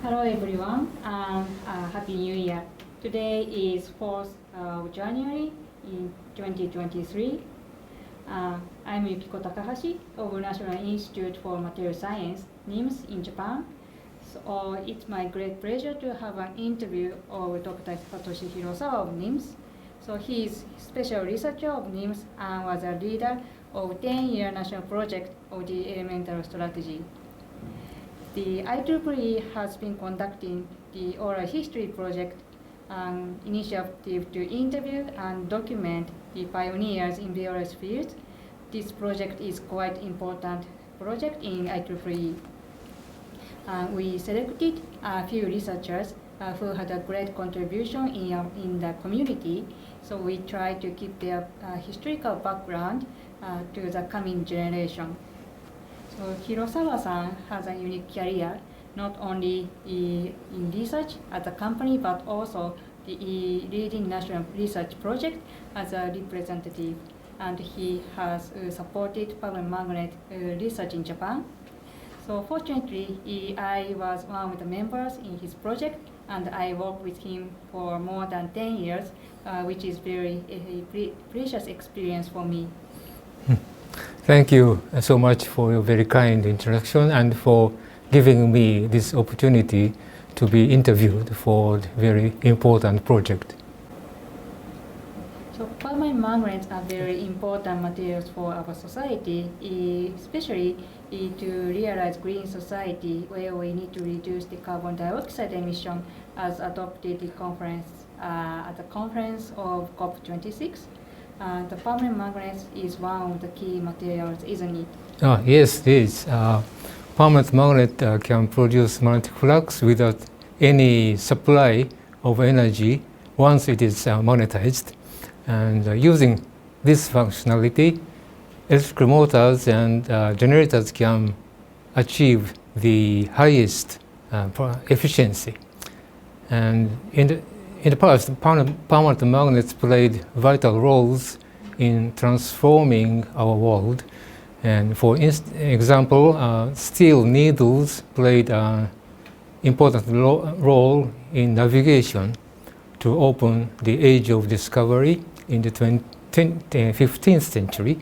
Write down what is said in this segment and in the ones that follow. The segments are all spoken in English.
Hello everyone, and Happy New Year. Today is 4th of January in 2023. I'm Yukiko Takahashi of National Institute for Material Science, NIMS in Japan. So it's my great pleasure to have an interview of Dr. Satoshi Hirosawa of NIMS. So he is special researcher of NIMS and was a leader of 10-year national project of the elemental strategy. The IEEE has been conducting the oral history project, an initiative to interview and document the pioneers in various fields. This project is quite important project in IEEE. We selected a few researchers who had a great contribution in the community, so we try to keep their historical background to the coming generation. So Hirosawa-san has a unique career, not only in research at the company, but also the leading national research project as a representative. And he has supported permanent magnet research in Japan. So fortunately, I was one of the members in his project, and I worked with him for more than 10 years, which is very precious experience for me. Thank you so much for your very kind introduction and for giving me this opportunity to be interviewed for the very important project. So permanent magnets are very important materials for our society, especially to realize green society where we need to reduce the carbon dioxide emission as adopted at the conference of COP26. The permanent magnet is one of the key materials, isn't it? Yes, it is. Permanent magnet can produce magnetic flux without any supply of energy once it is magnetized. And using this functionality, electrical motors and generators can achieve the highest efficiency. And in the past, permanent magnets played vital roles in transforming our world. And for example, steel needles played an important role in navigation to open the age of discovery in the 15th century.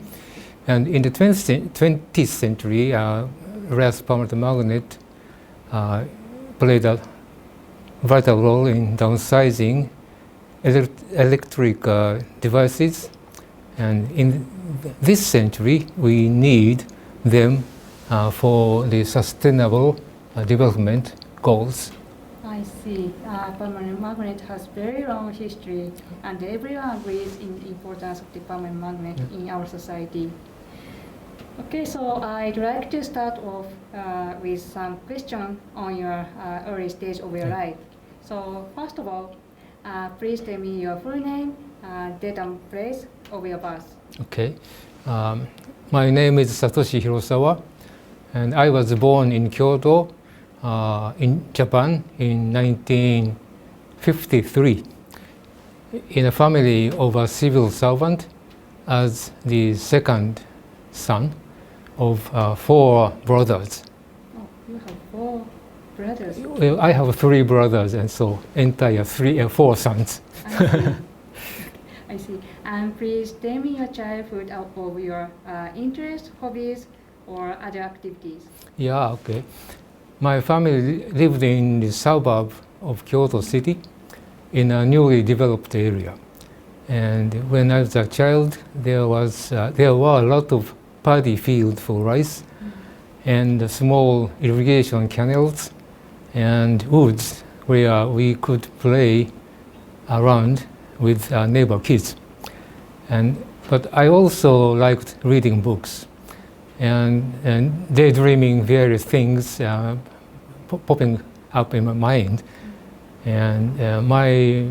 And in the 20th century, brass permanent magnet played a vital role in downsizing electric devices, and in this century we need them for the sustainable development goals. I see. Permanent magnet has very long history, and everyone agrees in the importance of the permanent magnet in our society. Okay, so I'd like to start off with some questions on your early stage of your life. So first of all, please tell me your full name, date and place of your birth. Okay. My name is Satoshi Hirosawa, and I was born in Kyoto, in Japan in 1953 in a family of a civil servant as the second son of 4 brothers. Oh, you have 4 brothers? Well, I have 3 brothers, and so entire 4 sons. I see. I see. And please tell me your childhood of your interests, hobbies, or other activities. Yeah, okay. My family lived in the suburb of Kyoto City in a newly developed area. And when I was a child, there were a lot of paddy field for rice, and small irrigation canals and woods where we could play around with neighbor kids. But I also liked reading books and daydreaming various things popping up in my mind. And my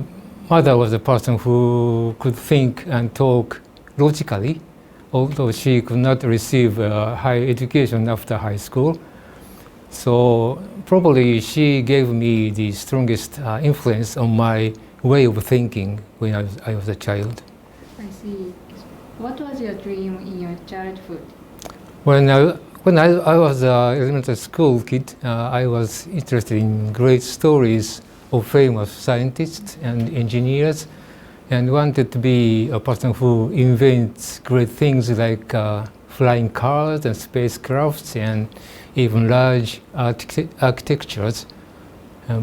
mother was a person who could think and talk logically, although she could not receive higher education after high school. So probably she gave me the strongest influence on my way of thinking when I was a child. I see. What was your dream in your childhood? When I when I was an elementary school kid, I was interested in great stories of famous scientists and engineers, and wanted to be a person who invents great things like flying cars and spacecrafts and even large architectures.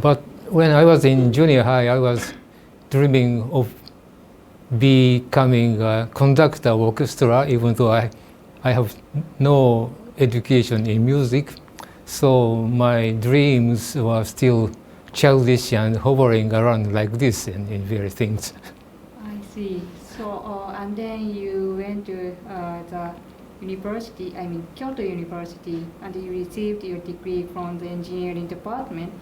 But when I was in junior high, I was dreaming of becoming a conductor of orchestra, even though I have no education in music. So my dreams were still childish and hovering around like this in various things. I see. So, and then you went to the university, I mean Kyoto University, and you received your degree from the engineering department.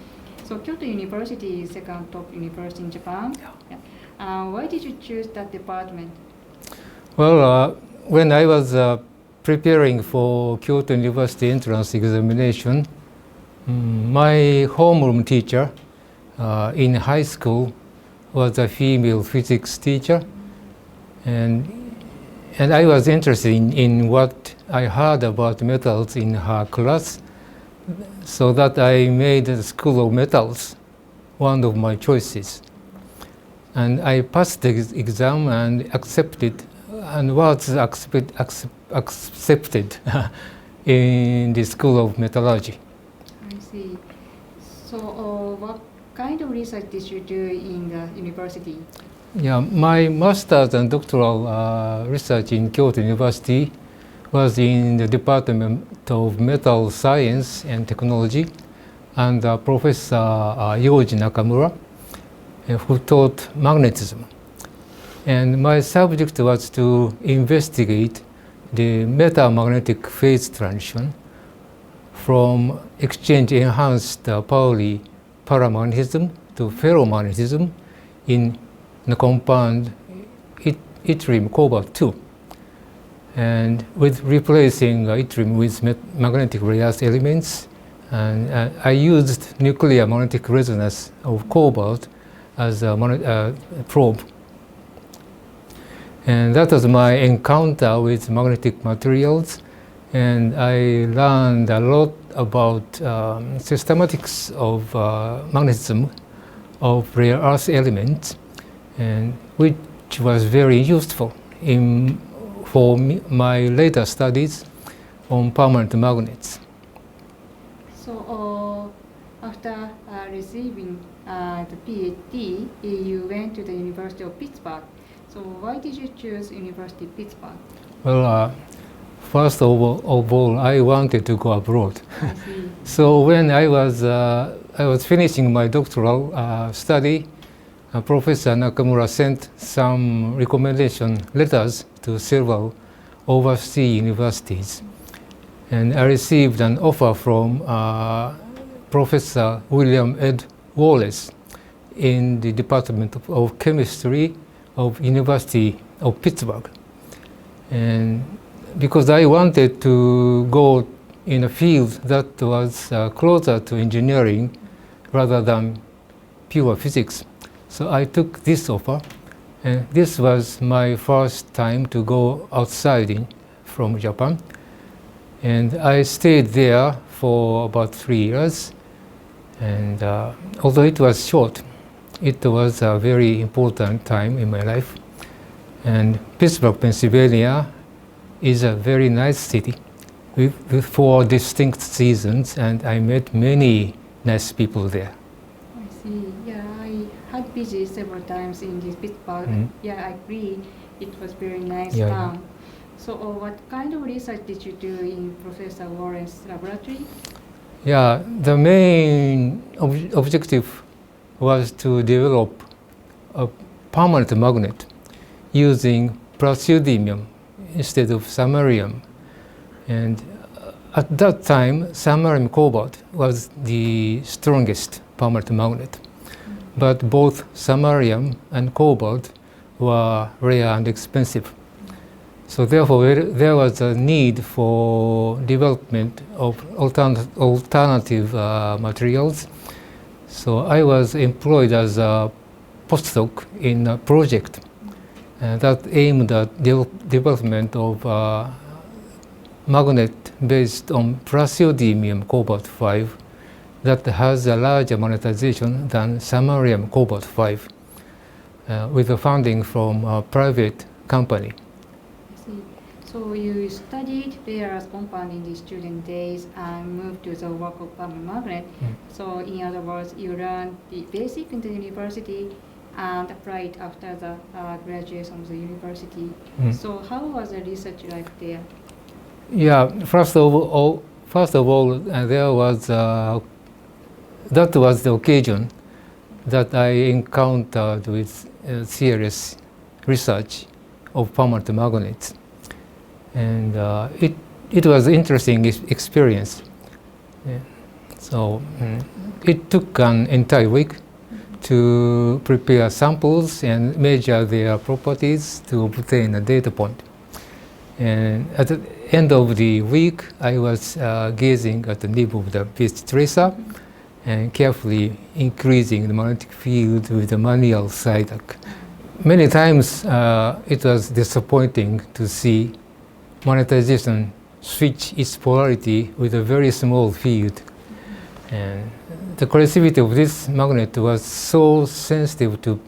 So Kyoto University is second top university in Japan. Yeah. Why did you choose that department? Well, when I was preparing for Kyoto University entrance examination, my homeroom teacher in high school was a female physics teacher, and I was interested in what I heard about metals in her class, so that I made the School of Metals one of my choices. And I passed the exam and accepted, and was accepted in the School of Metallurgy. I see. So, what kind of research did you do in the university? Yeah, my master's and doctoral research in Kyoto University was in the Department of Metal Science and Technology, and Professor Yoji Nakamura, who taught magnetism. And my subject was to investigate the metamagnetic phase transition from exchange-enhanced Pauli paramagnetism to ferromagnetism in the compound yttrium cobalt-2, and with replacing yttrium with magnetic rare elements. And I used nuclear magnetic resonance of cobalt as a probe. And that was my encounter with magnetic materials, and I learned a lot about systematics of magnetism of rare earth elements, and which was very useful for my later studies on permanent magnets. So, after receiving the Ph.D., you went to the University of Pittsburgh. So why did you choose University of Pittsburgh? Well, first of all, I wanted to go abroad. I see. So when I was finishing my doctoral study, Professor Nakamura sent some recommendation letters to several overseas universities, and I received an offer from Professor William Ed Wallace in the Department of Chemistry of University of Pittsburgh. And because I wanted to go in a field that was closer to engineering rather than pure physics, so I took this offer, and this was my first time to go outside from Japan. And I stayed there for about 3 years, and although it was short, it was a very important time in my life. And Pittsburgh, Pennsylvania is a very nice city with 4 distinct seasons, and I met many nice people there. I see. Yeah, I had visited several times in this Pittsburgh. Mm-hmm. Yeah, I agree. It was very nice Yeah, town. yeah. So, what kind of research did you do in Professor Warren's laboratory? Yeah, the main objective was to develop a permanent magnet using praseodymium instead of samarium. And at that time, samarium cobalt was the strongest permanent magnet. But both samarium and cobalt were rare and expensive. So therefore, there was a need for development of alternative materials. So I was employed as a postdoc in a project that aimed at development of magnet based on praseodymium cobalt-5 that has a larger monetization than samarium cobalt-5 with the funding from a private company. I see. So you studied various compounds in the student days and moved to the work of permanent magnet. So in other words, you learned the basic in the university and applied after the graduation of the university. So how was the research life there? Yeah, first of all, there was that was the occasion that I encountered with serious research of permanent magnets, and it was an interesting experience. Yeah. So it took an entire week to prepare samples and measure their properties to obtain a data point. And at the end of the week, I was gazing at the nib of the pitch tracer and carefully increasing the magnetic field with the manual SIDAC. Many times it was disappointing to see monetization switch its polarity with a very small field. And the coercivity of this magnet was so sensitive to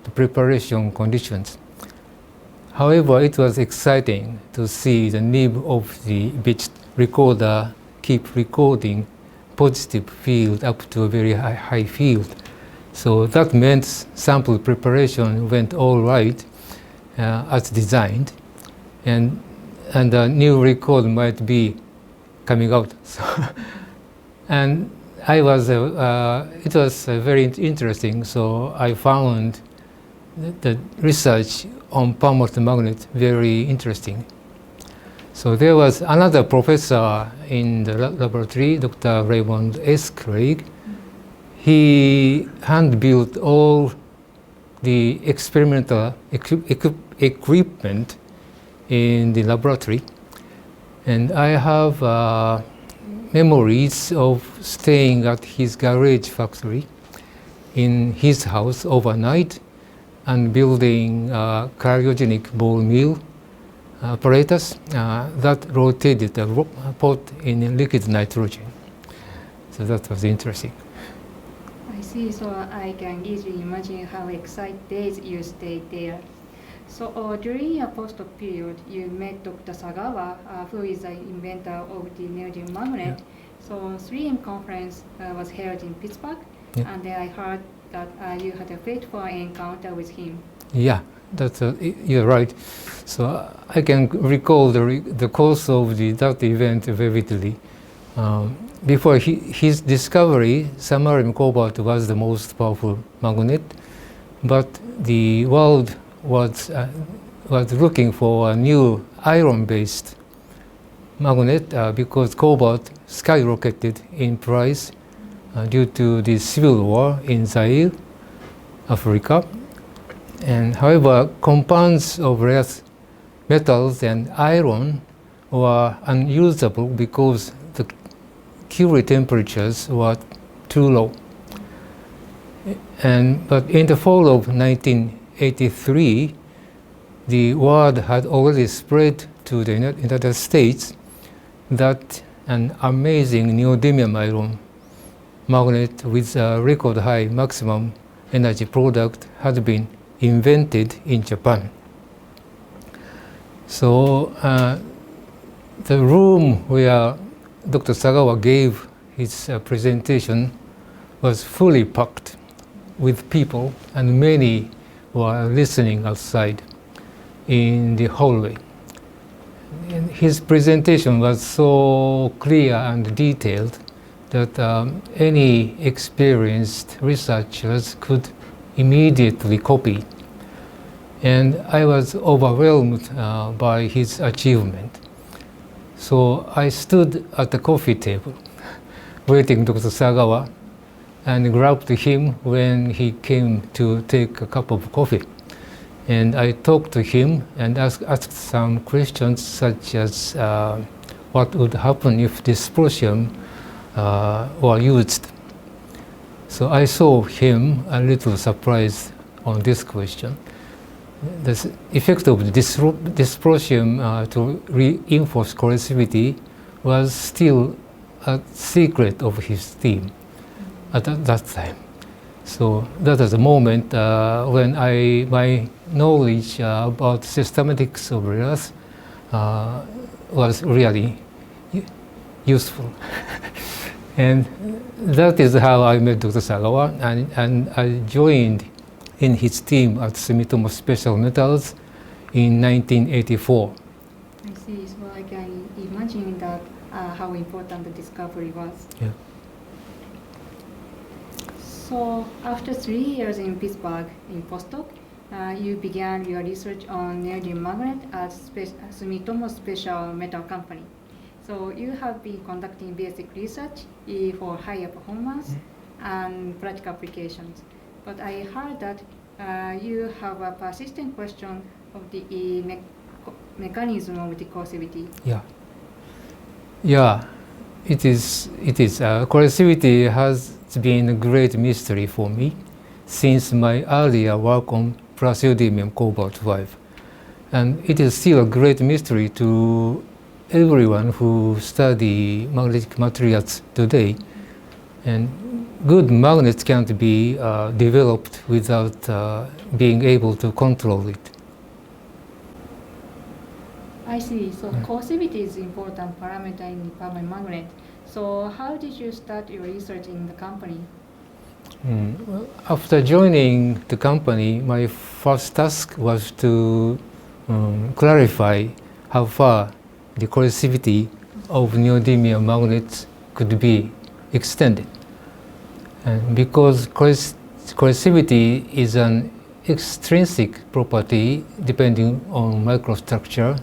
the preparation conditions. However, it was exciting to see the nib of the bit recorder keep recording positive field up to a very high field. So that meant sample preparation went all right as designed, and a new record might be coming out. So and it was very interesting. So I found the research on permanent magnet very interesting. So there was another professor in the laboratory, Dr. Raymond S. Craig. He hand-built all the experimental equipment in the laboratory, and I have memories of staying at his garage factory in his house overnight and building a cryogenic ball mill apparatus that rotated a pot in liquid nitrogen. So that was interesting. I see. So I can easily imagine how excited days you stayed there. So during your postdoc period, you met Dr. Sagawa, who is the inventor of the neodymium magnet. Yeah. So 3M conference was held in Pittsburgh, yeah. And then I heard that you had a fateful encounter with him. Yeah, you're right. So I can recall the course of that event vividly. Before his discovery, samarium cobalt was the most powerful magnet, but the world was looking for a new iron-based magnet because cobalt skyrocketed in price due to the civil war in Zaire, Africa. And however, compounds of rare metals and iron were unusable because the Curie temperatures were too low. But in the fall of 1983, the word had already spread to the United States that an amazing neodymium iron magnet with a record high maximum energy product had been invented in Japan. So the room where Dr. Sagawa gave his presentation was fully packed with people, and many were listening outside in the hallway. And his presentation was so clear and detailed that any experienced researchers could immediately copy. And I was overwhelmed by his achievement. So I stood at the coffee table waiting Dr. Sagawa and grabbed him when he came to take a cup of coffee. And I talked to him and asked some questions such as what would happen if dysprosium were used. So I saw him a little surprised on this question. The effect of dysprosium to reinforce coercivity was still a secret of his team at that time. So that was a moment when my knowledge about systematics of layers was really useful. And that is how I met Dr. Sagawa, and I joined in his team at Sumitomo Special Metals in 1984. I see. So I can imagine that how important the discovery was. Yeah. So after 3 years in Pittsburgh in postdoc, you began your research on neodymium magnet at Sumitomo Special Metal Company. So you have been conducting basic research for higher performance and practical applications. But I heard that you have a persistent question of the mechanism of the coercivity. Yeah. Yeah, it is. Coercivity has been a great mystery for me since my earlier work on praseodymium cobalt 5. And it is still a great mystery to everyone who study magnetic materials today. And good magnets can't be developed without being able to control it. I see. So coercivity is an important parameter in the permanent magnet. So how did you start your research in the company? Well, after joining the company, my first task was to clarify how far the coercivity of neodymium magnets could be extended. And because coercivity is an extrinsic property depending on microstructure,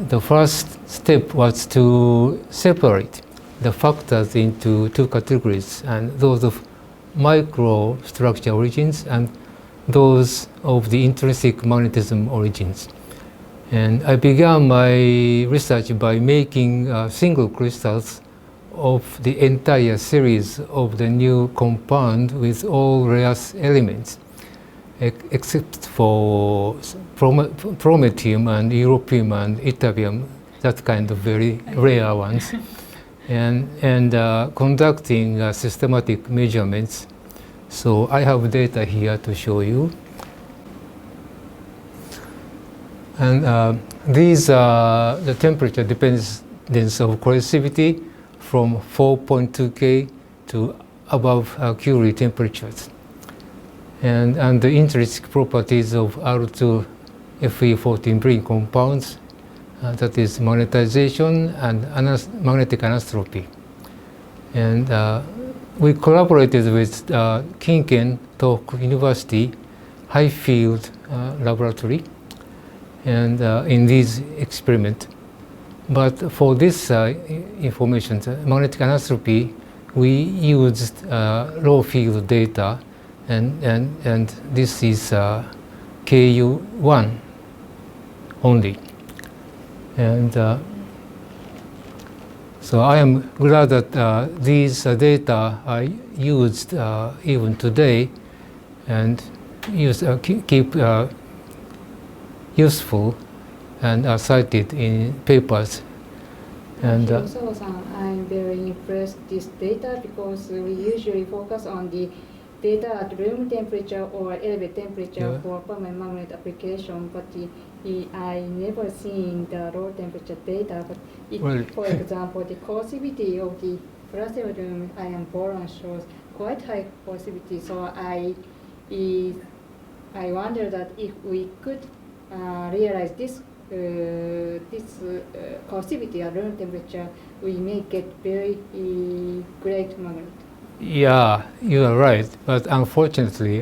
the first step was to separate the factors into two categories, and those of microstructure origins and those of the intrinsic magnetism origins. And I began my research by making single crystals of the entire series of the new compound with all rare elements, except for promethium and europium and ytterbium, that kind of very rare ones, and conducting systematic measurements. So I have data here to show you. And these are the temperature dependence of coercivity from 4.2 K to above Curie temperatures. And the intrinsic properties of R2 Fe14 bring compounds, that is magnetization and magnetic anisotropy. And we collaborated with Kyoto University high field laboratory and in these experiments. But for this information, magnetic anisotropy, we used low field data, and this is KU1 only. And so I am glad that these data are used even today and keep useful and are cited in papers. And Hirosawa-san, I'm very impressed with this data because we usually focus on the data at room temperature or elevated temperature for permanent magnet application, but I never seen the low temperature data. But for example, the coercivity of the praseodymium ion boron shows quite high coercivity. So I wonder that if we could realize this coercivity at room temperature, we may get very great magnet. Yeah, you are right, but unfortunately,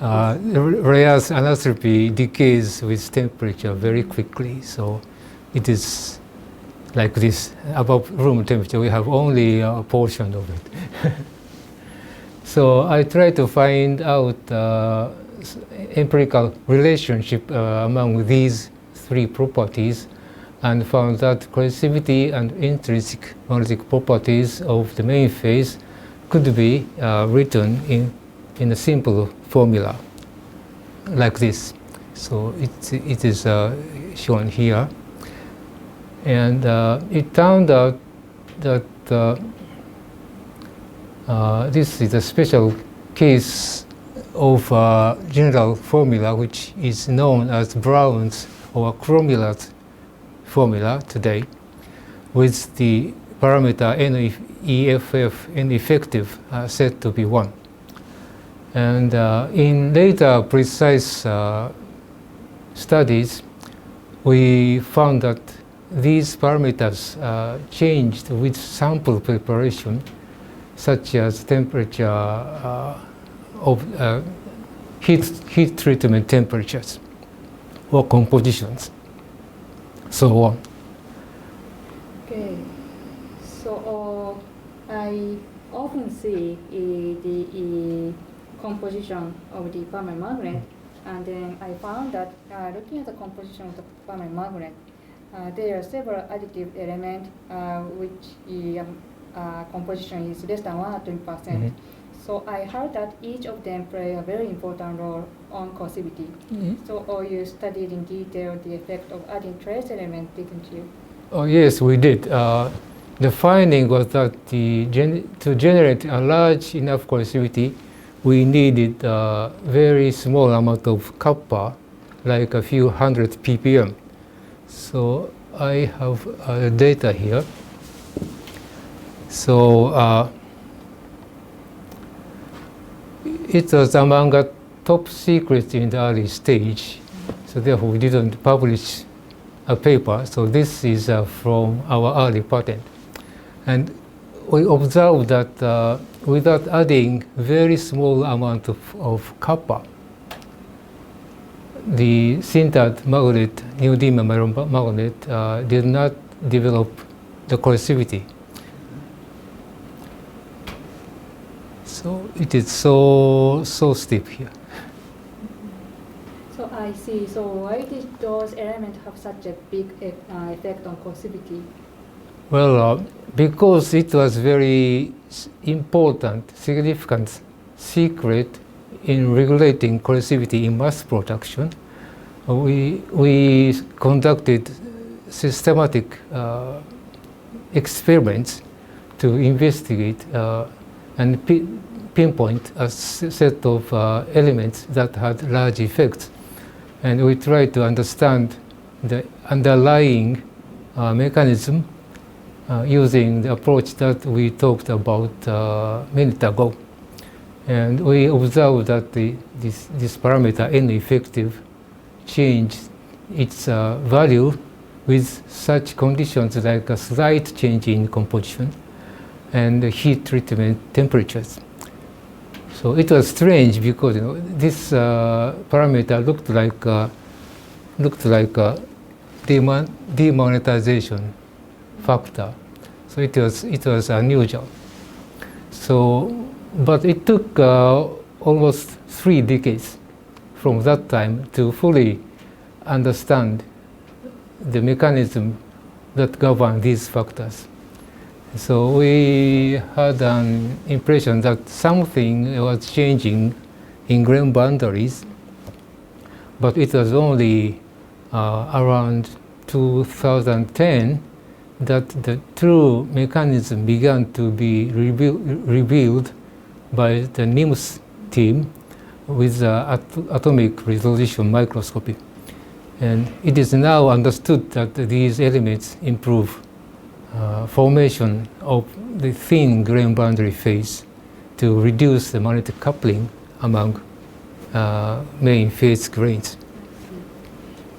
Ray's anisotropy decays with temperature very quickly, so it is like this. Above room temperature, we have only a portion of it. So I try to find out empirical relationship among these three properties, and found that coercivity and intrinsic magnetic properties of the main phase could be written in a simple formula like this. So it is shown here. And it turned out that this is a special case of general formula which is known as Brown's or Cromulus formula today, with the parameter NEFF, N-effective, said to be 1. And in later precise studies, we found that these parameters changed with sample preparation, such as temperature of heat treatment temperatures or compositions, so on. Okay, so I often see the composition of the permanent magnet, and then I found that looking at the composition of the permanent magnet, there are several additive elements which composition is less than 1 or 20%. Mm-hmm. So I heard that each of them play a very important role on coercivity. Mm-hmm. So you studied in detail the effect of adding trace elements, didn't you? Oh, yes, we did. The finding was that to generate a large enough coercivity, we needed a very small amount of kappa, like a few hundred ppm. So I have data here. So it was among the top secrets in the early stage. So therefore we didn't publish a paper. So this is from our early patent. And we observed that without adding very small amount of kappa, the sintered magnet, neodymium iron magnet, did not develop the coercivity. So it is so steep here. So I see. So why did those elements have such a big effect on coercivity? Well, because it was very important, significant secret in regulating coercivity in mass production. We conducted systematic experiments to investigate and pinpoint a set of elements that had large effects. And we tried to understand the underlying mechanism using the approach that we talked about a minute ago. And we observed that this parameter N-effective changed its value with such conditions like a slight change in composition and heat treatment temperatures. So it was strange because this parameter looked like a demagnetization factor. So it was unusual. So, but it took almost 3 decades from that time to fully understand the mechanism that govern these factors. So we had an impression that something was changing in grain boundaries, but it was only around 2010 that the true mechanism began to be revealed by the NIMS team with atomic resolution microscopy. And it is now understood that these elements improve formation of the thin grain boundary phase to reduce the magnetic coupling among main phase grains.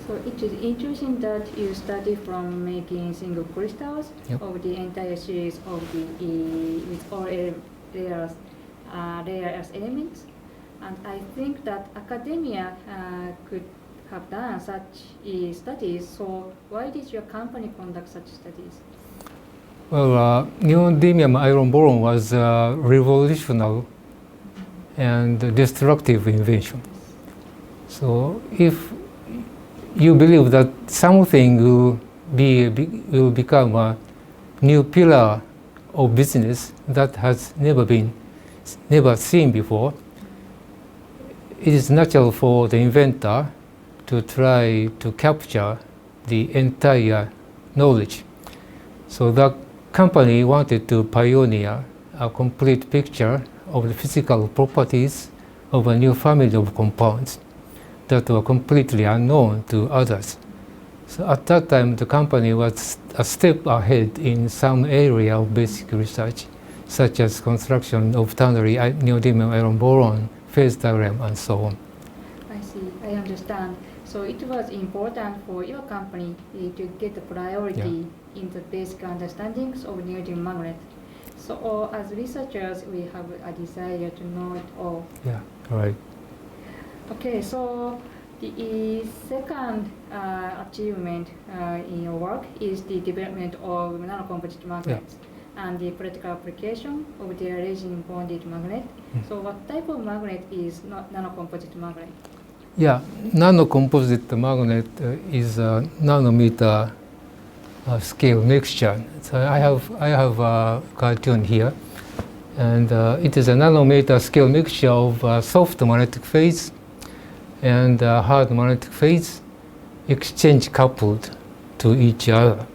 So it is interesting that you study from making single crystals of the entire series of the with all rare earth elements, and I think that academia could have done such studies. So why did your company conduct such studies? Well, neodymium iron boron was a revolutionary and destructive invention. So if you believe that something will become a new pillar of business that has never seen before, it is natural for the inventor to try to capture the entire knowledge. So the company wanted to pioneer a complete picture of the physical properties of a new family of compounds that were completely unknown to others. So at that time, the company was a step ahead in some area of basic research, such as construction of ternary neodymium iron boron, phase diagram, and so on. I see, I understand. So it was important for your company to get the priority in the basic understandings of neodymium magnet. So as researchers, we have a desire to know it all. Yeah, right. Okay, so the second achievement in your work is the development of nanocomposite magnets and the practical application of the resin bonded magnet. So what type of magnet is nanocomposite magnet? Yeah, nanocomposite magnet is a nanometer scale mixture. So I have a cartoon here, and it is a nanometer scale mixture of soft magnetic phase and hard magnetic phase exchange coupled to each other.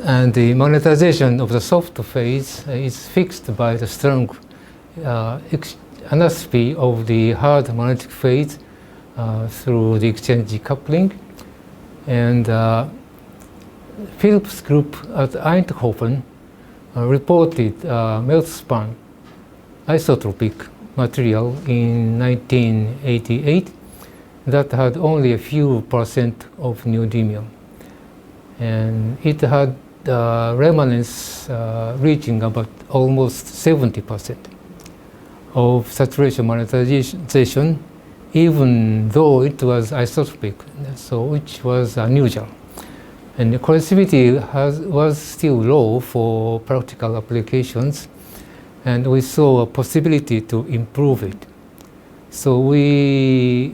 And the magnetization of the soft phase is fixed by the strong anisotropy of the hard magnetic phase through the exchange coupling. And Phillips group at Eindhoven reported melt span isotropic material in 1988 that had only a few percent of neodymium, and it had remanence reaching about almost 70% of saturation magnetization, even though it was isotropic, so which was unusual. And the coercivity was still low for practical applications, and we saw a possibility to improve it. So we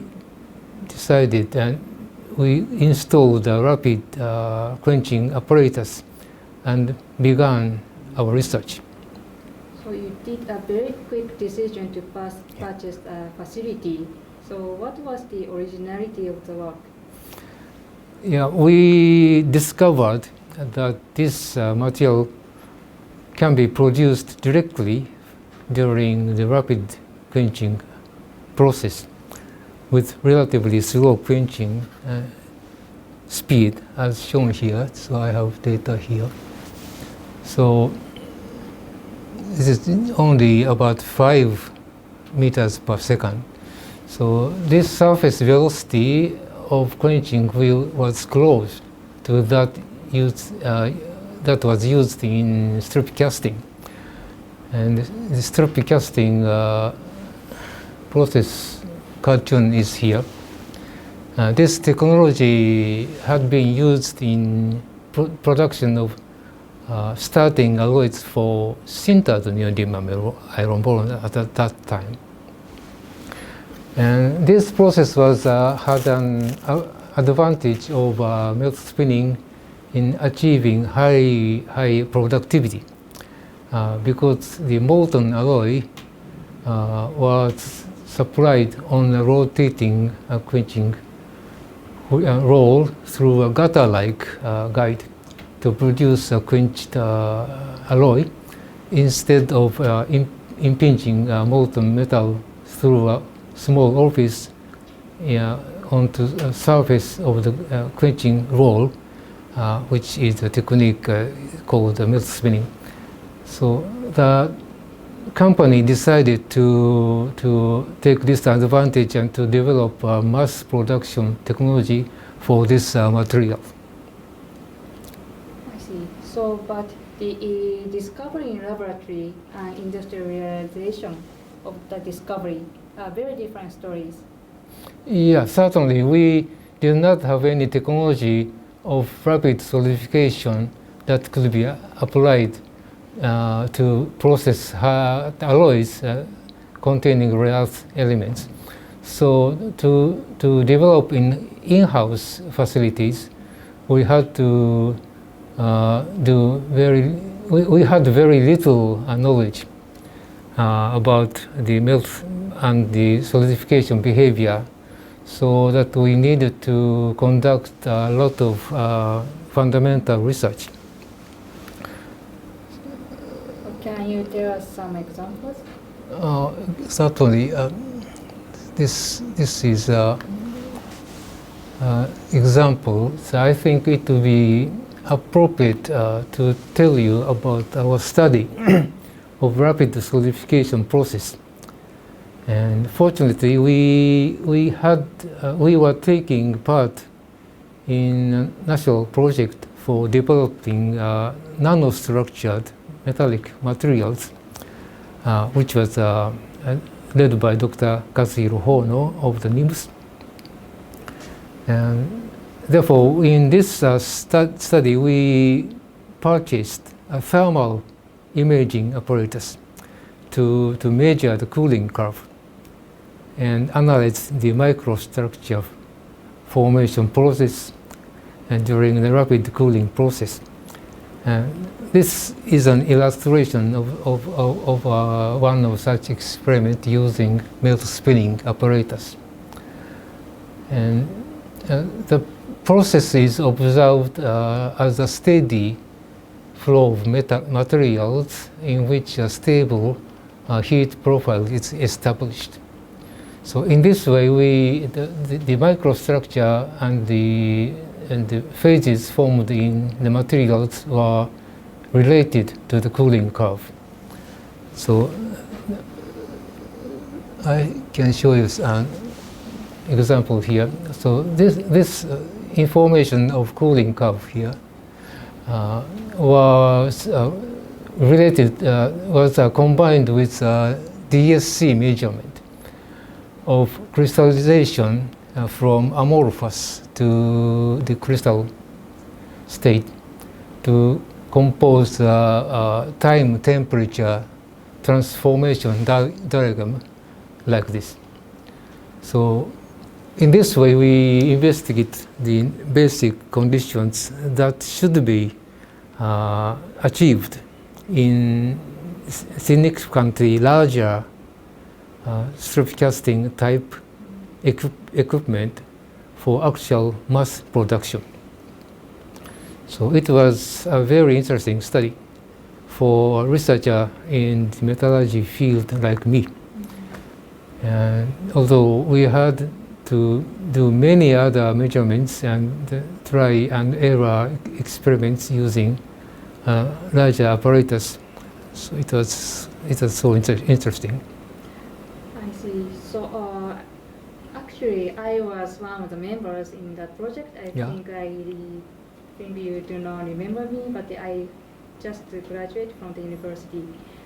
decided, and we installed a rapid clinching apparatus and began our research. So you did a very quick decision to purchase a facility. So what was the originality of the work? Yeah, we discovered that this material can be produced directly during the rapid quenching process with relatively slow quenching speed as shown here. So I have data here. So this is only about 5 meters per second. So this surface velocity of quenching was close to that was used in strip casting. And the strip casting process cartoon is here. This technology had been used in production of starting alloys for sintered neodymium iron boron at that time. And this process had an advantage over melt spinning in achieving high productivity because the molten alloy was supplied on a rotating quenching roll through a gutter-like guide to produce a quenched alloy instead of impinging molten metal through a small orifice onto the surface of the quenching roll, which is a technique called melt spinning. So the company decided to take this advantage and to develop a mass production technology for this material. I see. So, but the discovery in laboratory and industrialization of the discovery are very different stories. Yeah, certainly. We did not have any technology of rapid solidification that could be applied to process alloys containing rare earth elements. So to develop in-house facilities, we had to we had very little knowledge about the melt and the solidification behavior so that we needed to conduct a lot of fundamental research. Can you tell us some examples? Certainly. This is example. So I think it would be appropriate to tell you about our study of rapid solidification process. And fortunately, we were taking part in a national project for developing nanostructured metallic materials, which was led by Dr. Kazuhiro Hono of the NIMS. And therefore, in this study, we purchased a thermal imaging apparatus to measure the cooling curve and analyze the microstructure formation process and during the rapid cooling process. This is an illustration of one of such experiments using metal spinning apparatus. And the process is observed as a steady flow of materials in which a stable heat profile is established. So in this way, the microstructure and the phases formed in the materials were related to the cooling curve. So I can show you an example here. So this information of cooling curve here was combined with DSC measurement of crystallization from amorphous to the crystal state to compose time temperature transformation diagram like this. So in this way, we investigate the basic conditions that should be achieved in significantly larger strip casting type equipment for actual mass production. So it was a very interesting study for a researcher in the metallurgy field like me. And although we had to do many other measurements and try and error experiments using larger apparatus, so it was so interesting. I see. So actually, I was one of the members in that project. I think you do not remember me, but I just graduated from the university,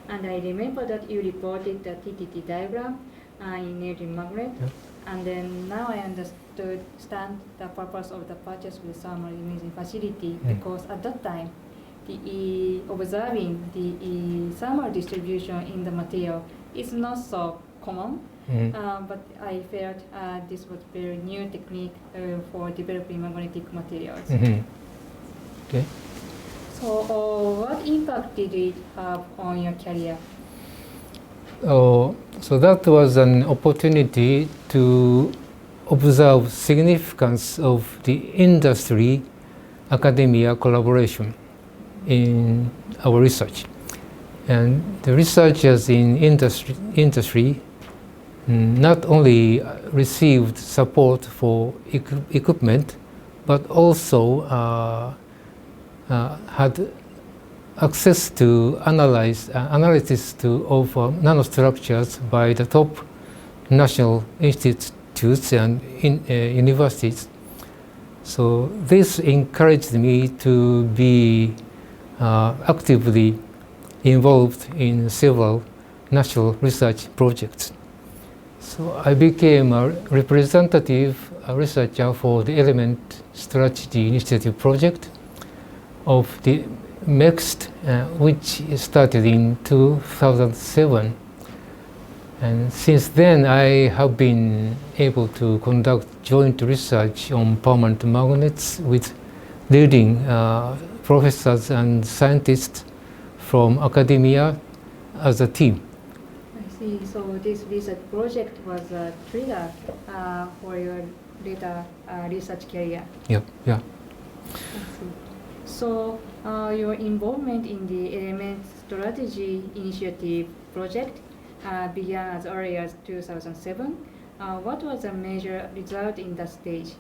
and I remember that you reported the TTT diagram in neodymium magnet, and then now I understand the purpose of the purchase with thermal imaging facility, because at that time, observing the thermal distribution in the material is not so common. But I felt this was very new technique for developing magnetic materials. Okay. So what impact did it have on your career? So that was an opportunity to observe significance of the industry-academia collaboration in our research. And the researchers in industry not only received support for equipment, but also had access to analysis of nanostructures by the top national institutes and universities. So this encouraged me to be actively involved in several national research projects. So I became a representative researcher for the Element Strategy Initiative project of the MEXT, which started in 2007. And since then, I have been able to conduct joint research on permanent magnets with leading professors and scientists from academia as a team. I see. So this research project was a trigger for your later research career. Yeah, yeah. I see. So your involvement in the Element Strategy Initiative project began as early as 2007. What was the major result in that stage?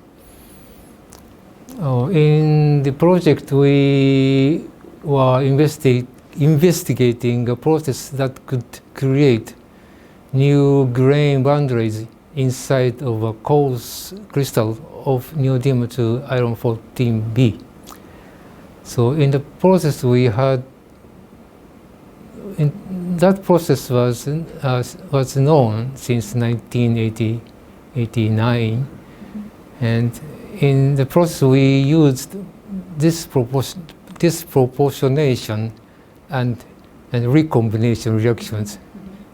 In the project, we were investigating a process that could create new grain boundaries inside of a coarse crystal of neodymium to iron 14B. So in the process that process was known since 1989, and in the process we used disproportionation and recombination reactions,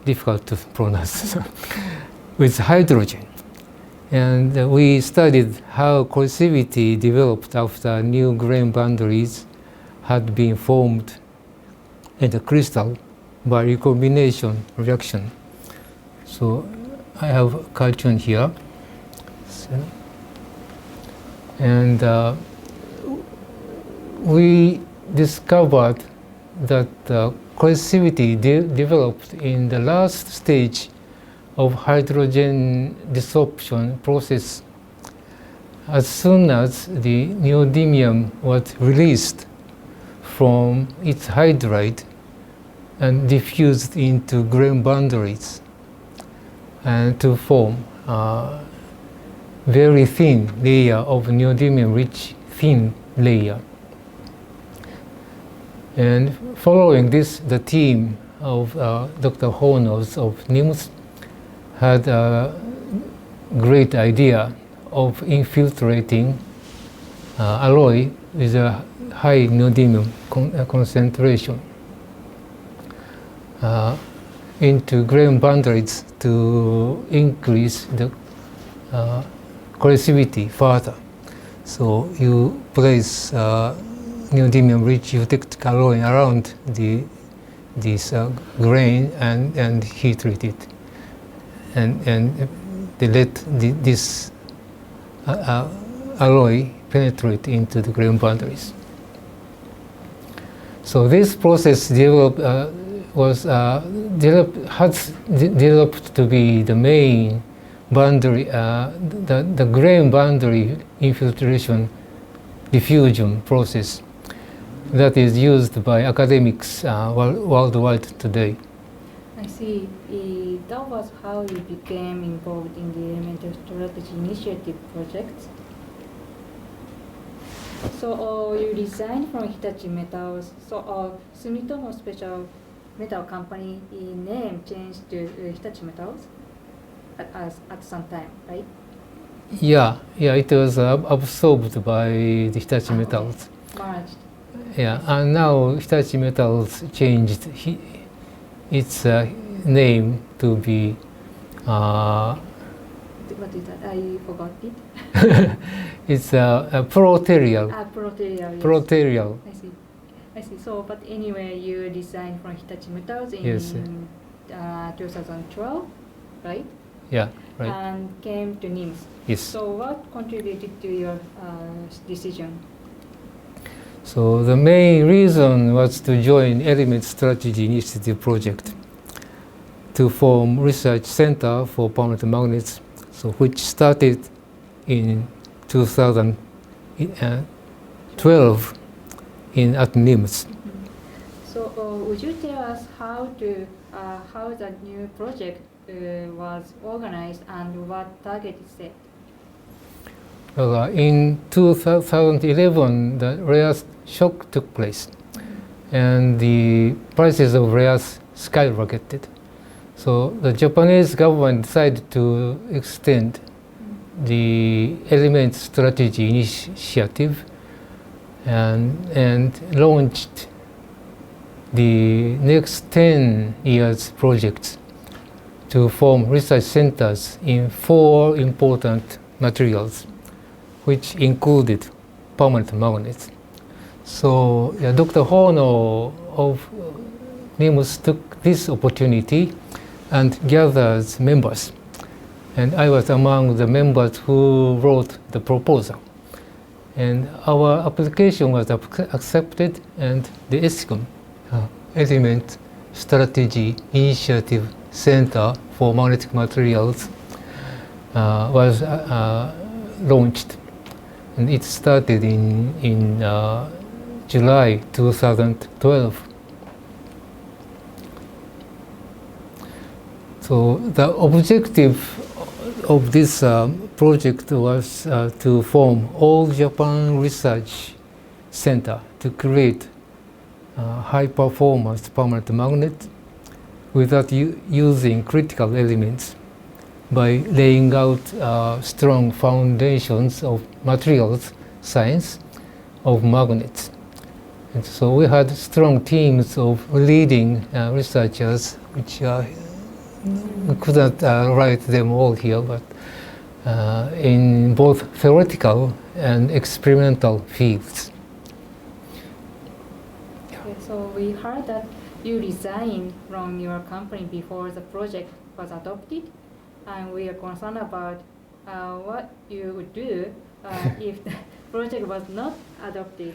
difficult to pronounce, with hydrogen. And we studied how coercivity developed after new grain boundaries had been formed in the crystal by recombination reaction. So I have a cartoon here. And we discovered that coercivity developed in the last stage of hydrogen desorption process as soon as the neodymium was released from its hydride and diffused into grain boundaries and to form a very thin layer of neodymium-rich thin layer. And following this, the team of Dr. Honos of NIMS had a great idea of infiltrating alloy with a high neodymium concentration into grain boundaries to increase the coercivity further. So you place neodymium-rich eutectic alloy around this grain and heat treat it, and they let this alloy penetrate into the grain boundaries. So this process has developed to be the main boundary, the grain boundary infiltration diffusion process that is used by academics worldwide today. I see. That was how you became involved in the Elemental Strategy Initiative project. So you resigned from Hitachi Metals. So Sumitomo Special Metal Company name changed to Hitachi Metals at some time, right? Yeah, it was absorbed by the Hitachi Metals. Merged. Yeah, and now Hitachi Metals changed its name to be. What is that? I forgot it. It's a Proterial. Proterial. Yes. Proterial. I see. So, but anyway, you resigned from Hitachi Metals in 2012, right? Yeah, right. And came to NIMS. Yes. So, what contributed to your decision? So the main reason was to join Element Strategy Initiative project to form research center for permanent magnets, so which started in 2012 at NIMS. So would you tell us how the new project was organized and what target is set? Well, in 2011, the rare shock took place, and the prices of rares skyrocketed. So the Japanese government decided to extend the Element Strategy Initiative and launched the next 10 years projects to form research centers in 4 important materials, which included permanent magnets. So Dr. Hono of NIMS took this opportunity and gathers members. And I was among the members who wrote the proposal. And our application was accepted, and the ESICMM, Element Strategy Initiative Center for Magnetic Materials, was launched. And it started in July 2012. So the objective of this project was to form All Japan Research Center to create high-performance permanent magnet without using critical elements, by laying out strong foundations of materials science of magnets. And so we had strong teams of leading researchers, which we couldn't write them all here, but in both theoretical and experimental fields. Okay, so we heard that you resigned from your company before the project was adopted, and we are concerned about what you would do if the project was not adopted.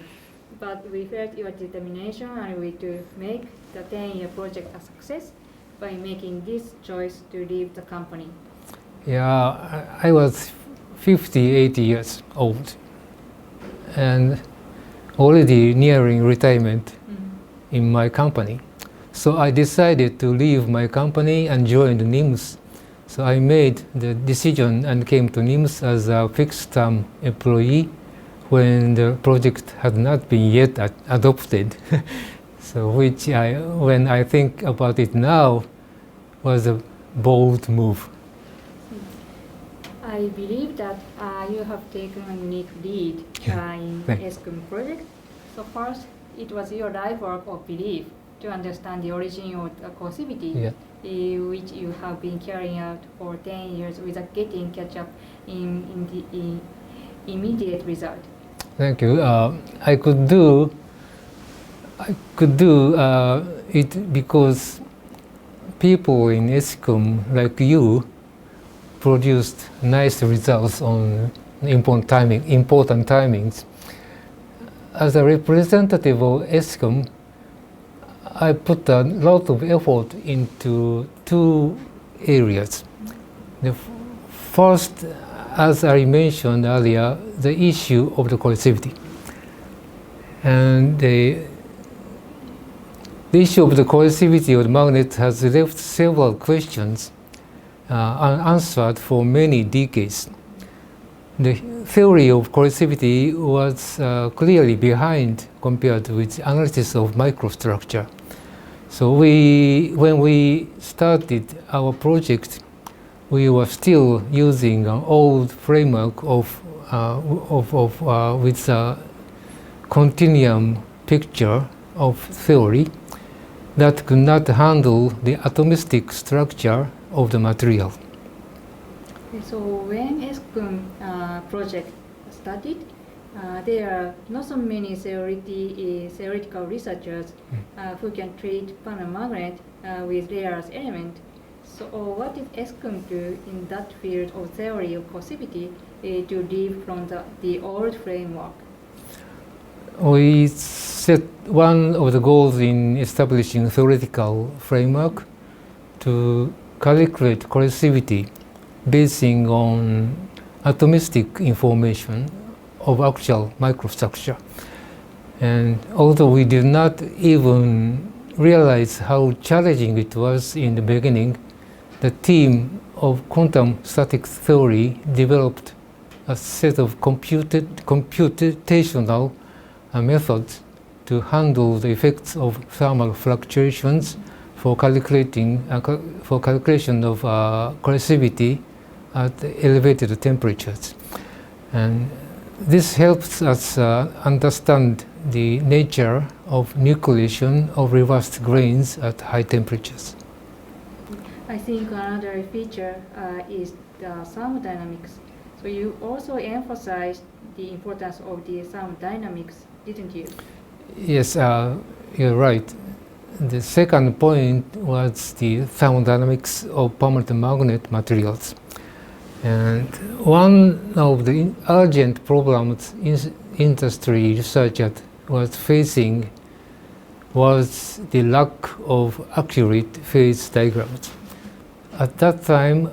But we felt your determination and we to make the 10-year project a success by making this choice to leave the company. Yeah, I was 58 years old and already nearing retirement in my company. So I decided to leave my company and join the NIMS. So I made the decision and came to NIMS as a fixed-term employee when the project had not been yet adopted. So which when I think about it now, was a bold move. I believe that you have taken a unique lead in ESICMM project. So first, it was your life work of belief to understand the origin of the coercivity, which you have been carrying out for 10 years without getting catch up in the immediate result. Thank you. I could do it because people in ESICMM like you produced nice results on important timings. As a representative of ESICMM, I put a lot of effort into two areas. The first, as I mentioned earlier, the issue of the coercivity. And the issue of the coercivity of the magnet has left several questions unanswered for many decades. The theory of coercivity was clearly behind compared with analysis of microstructure. So when we started our project, we were still using an old framework with a continuum picture of theory that could not handle the atomistic structure of the material. So when ESICMM project started, there are not so many theoretical researchers who can treat paramagnet with rare earth element. So what did ESICMM do in that field of theory of coercivity to leave from the old framework? We set one of the goals in establishing a theoretical framework to calculate coercivity basing on atomistic information of actual microstructure. And although we did not even realize how challenging it was in the beginning, the team of quantum statics theory developed a set of computational methods to handle the effects of thermal fluctuations for calculation of coercivity at elevated temperatures. And this helps us understand the nature of nucleation of reversed grains at high temperatures. I think another feature is the thermodynamics. So you also emphasized the importance of the thermodynamics, didn't you? Yes, you're right. the second point was the thermodynamics of permanent magnet materials. And one of the urgent problems industry researchers was facing was the lack of accurate phase diagrams. At that time,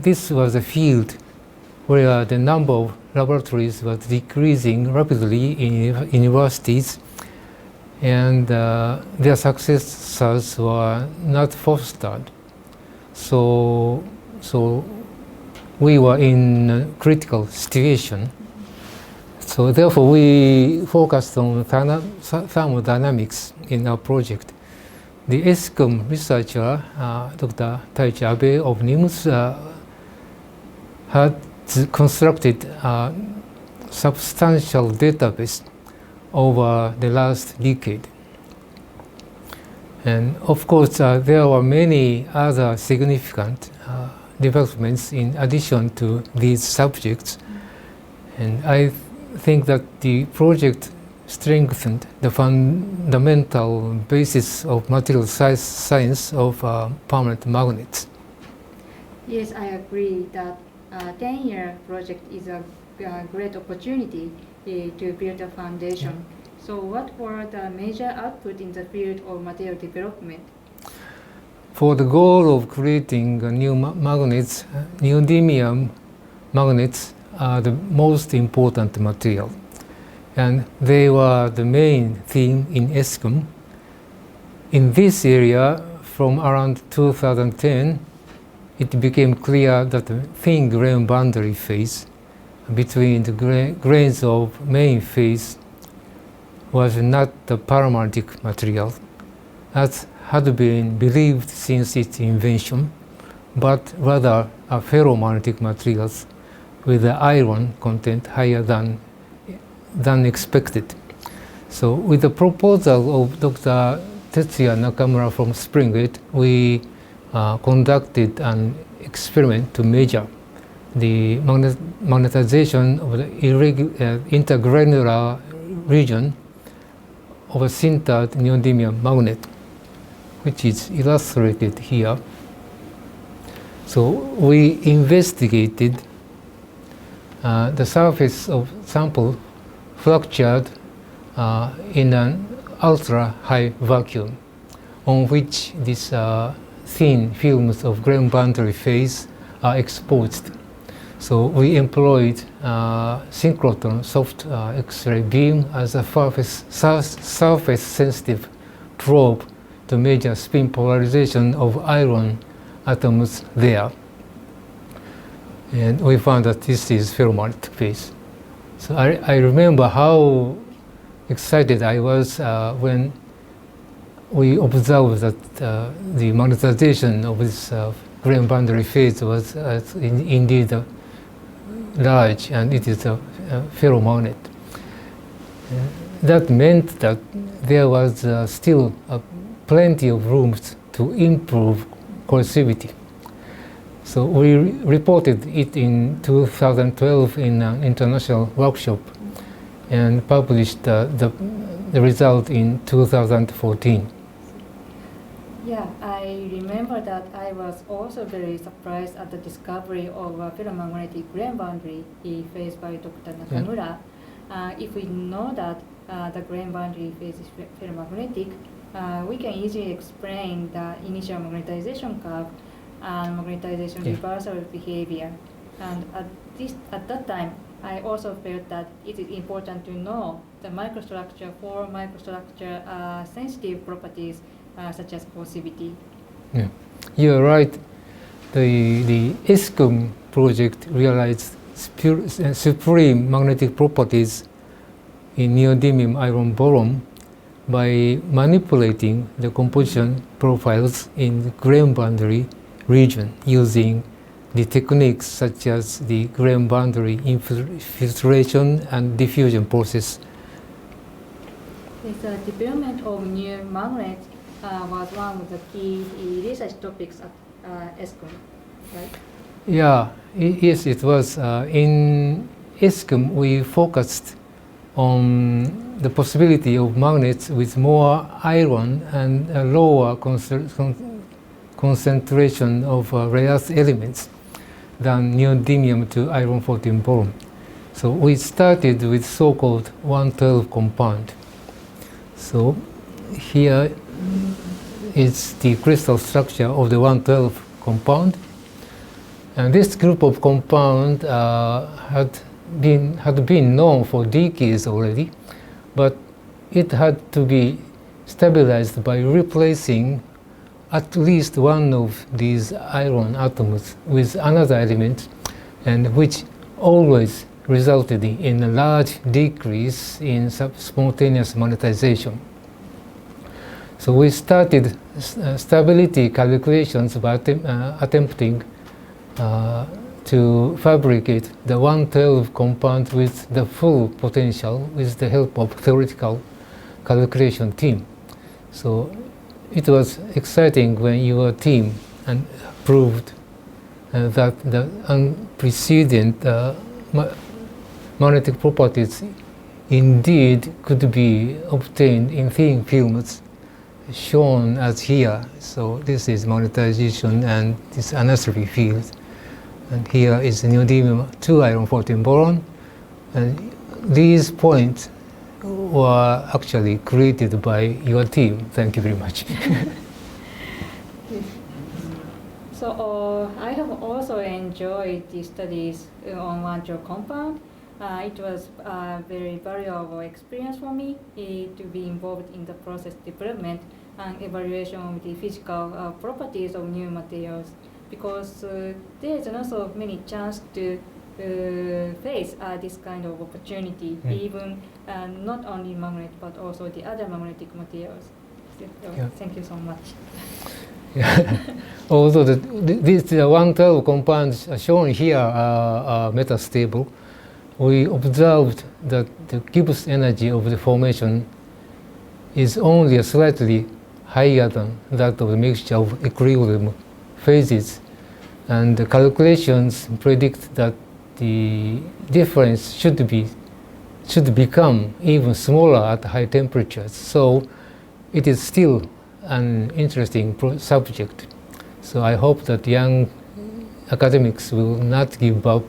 this was a field where the number of laboratories was decreasing rapidly in universities, and their successors were not fostered. So we were in a critical situation. So therefore, we focused on thermodynamics in our project. The ESICMM researcher, Dr. Taichi Abe of NIMS, had constructed a substantial database over the last decade. And of course, there were many other significant developments in addition to these subjects. And I think that the project strengthened the fundamental basis of material science of permanent magnets. Yes, I agree that 10-year project is a great opportunity to build a foundation. Yeah. So what were the major output in the field of material development? For the goal of creating new magnets, neodymium magnets are the most important material. And they were the main theme in ESICMM. In this area, from around 2010, it became clear that the thin grain boundary phase between the grains of main phase was not the paramagnetic material, as had been believed since its invention, but rather a ferromagnetic materials with the iron content higher than expected. So with the proposal of Dr. Tetsuya Nakamura from Springate, we conducted an experiment to measure the magnetization of the intergranular region of a sintered neodymium magnet, which is illustrated here. So we investigated the surface of sample fractured in an ultra-high vacuum on which these thin films of grain boundary phase are exposed. So we employed synchrotron soft X-ray beam as a surface-sensitive probe to measure spin polarization of iron atoms there. And we found that this is ferromagnetic phase. So I remember how excited I was when we observed that the magnetization of this grain boundary phase was indeed large, and it is a ferromagnet. That meant that there was still plenty of room to improve coercivity. So we reported it in 2012 in an international workshop and published the result in 2014. Yeah, I remember that I was also very surprised at the discovery of a ferromagnetic grain boundary phase by Dr. Nakamura. Yeah. If we know that the grain boundary phase is ferromagnetic, we can easily explain the initial magnetization curve and magnetization reversal behavior. And at that time, I also felt that it is important to know the microstructure for microstructure sensitive properties such as coercivity. Yeah, you're right. The ESICMM project realized supreme magnetic properties in neodymium iron boron by manipulating the composition profiles in the grain boundary region using the techniques such as the grain boundary infiltration and diffusion process. The development of new magnets was one of the key research topics at ESICMM, right? Yeah, yes, it was. In ESICMM, we focused on the possibility of magnets with more iron and a lower concentration of rare earth elements than neodymium to iron 14 boron. So we started with so-called 112 compound. So here is the crystal structure of the 112 compound. And this group of compound had been known for decades already, but it had to be stabilized by replacing at least one of these iron atoms with another element, and which always resulted in a large decrease in spontaneous magnetization. So we started stability calculations by attempting to fabricate the 112 compound with the full potential with the help of theoretical calculation team. So it was exciting when your team proved that the unprecedented magnetic properties indeed could be obtained in thin films shown as here. So this is magnetization and this anisotropy field. And here is the neodymium 2 iron 14 boron. And these points were actually created by your team. Thank you very much. So I have also enjoyed the studies on 112 compound. It was a very valuable experience for me to be involved in the process development and evaluation of the physical properties of new materials, because there is also many chance to face this kind of opportunity, even not only magnet but also the other magnetic materials. So, yeah. Thank you so much. Yeah. Although these 112 compounds shown here are metastable, we observed that the Gibbs energy of the formation is only slightly higher than that of the mixture of equilibrium phases, and the calculations predict that the difference should become even smaller at high temperatures. So it is still an interesting subject. So I hope that young academics will not give up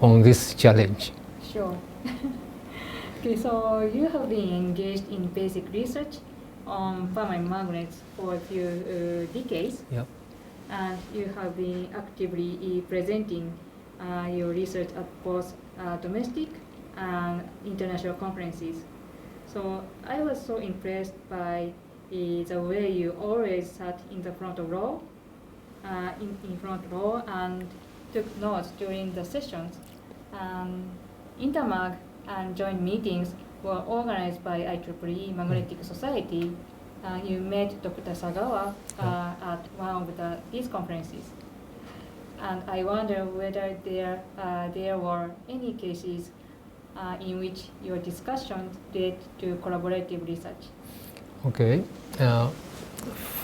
on this challenge. Sure. Okay, so you have been engaged in basic research on permanent magnets for a few decades. Yep. And you have been actively presenting your research at both domestic and international conferences. So I was so impressed by the way you always sat in the front row, and took notes during the sessions. Intermag and joint meetings were organized by IEEE Magnetic Society. You met Dr. Sagawa at one of these conferences. And I wonder whether there were any cases in which your discussions led to collaborative research. Okay.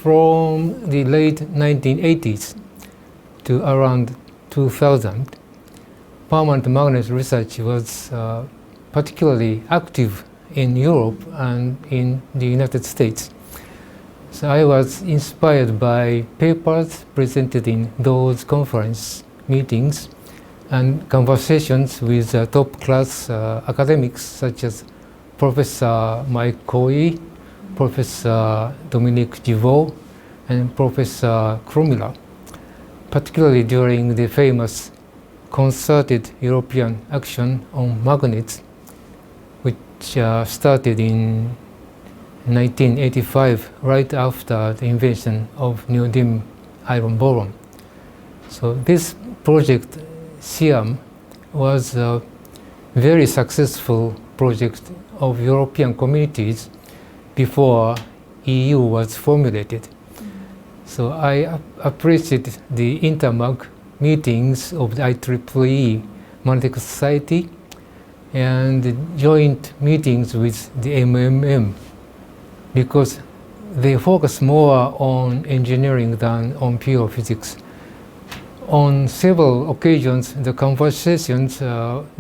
From the late 1980s to around 2000, permanent magnet research was particularly active in Europe and in the United States. So I was inspired by papers presented in those conference meetings and conversations with top-class academics such as Professor Mike Coy, Professor Dominique Givot, and Professor Kromila, particularly during the famous concerted European action on magnets, which started in 1985, right after the invention of neodymium iron boron. So this project, SIAM, was a very successful project of European communities before EU was formulated. So I appreciated the Intermag meetings of the IEEE Magnetic Society and the joint meetings with the MMM, because they focus more on engineering than on pure physics. On several occasions, the conversations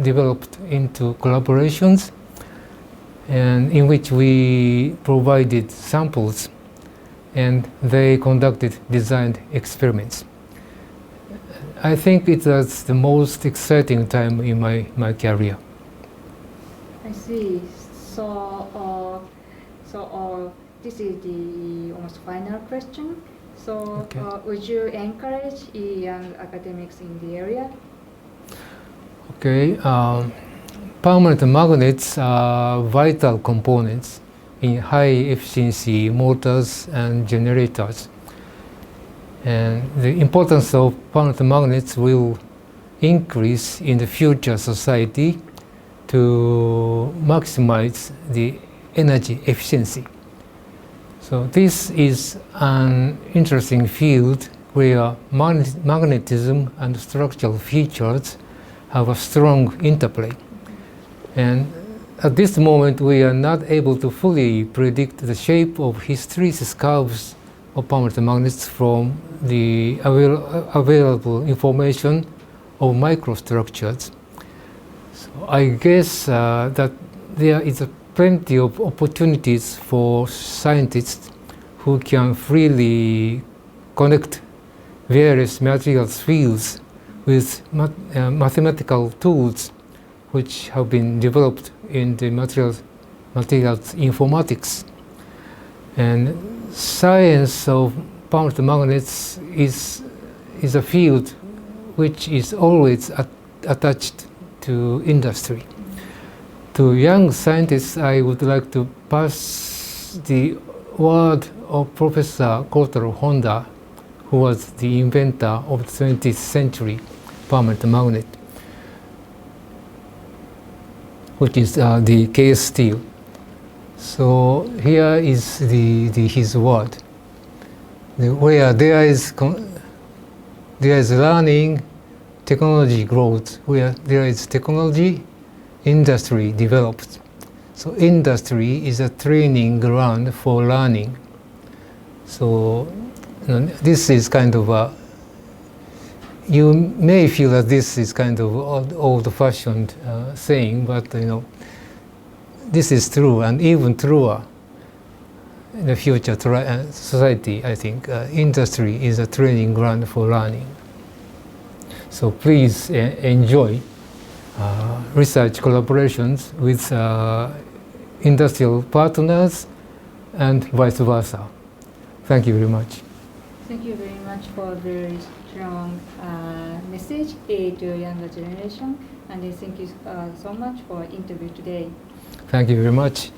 developed into collaborations, and in which we provided samples and they conducted designed experiments. I think it was the most exciting time in my career. I see. This is the almost final question. So, Okay. Would you encourage young academics in the area? Okay, permanent magnets are vital components in high efficiency motors and generators. And the importance of permanent magnets will increase in the future society to maximize the energy efficiency. So this is an interesting field where magnetism and structural features have a strong interplay. And at this moment, we are not able to fully predict the shape of hysteresis curves of permanent magnets from the available information of microstructures. So I guess that there is plenty of opportunities for scientists who can freely connect various materials fields with mathematical tools which have been developed in the materials informatics. And science of permanent magnets is a field which is always attached to industry. To young scientists, I would like to pass the word of Professor Kotaro Honda, who was the inventor of the 20th century permanent magnet, which is the case steel. So here is his word. Where there is learning, technology grows. Where there is technology, industry develops. So industry is a training ground for learning. So this is kind of a, you may feel that this is kind of old-fashioned saying, but this is true, and even truer in the future society. I think industry is a training ground for learning. So please enjoy research collaborations with industrial partners and vice versa. Thank you very much. Thank you very much for a very strong message to younger generation, and thank you so much for interview today. Thank you very much.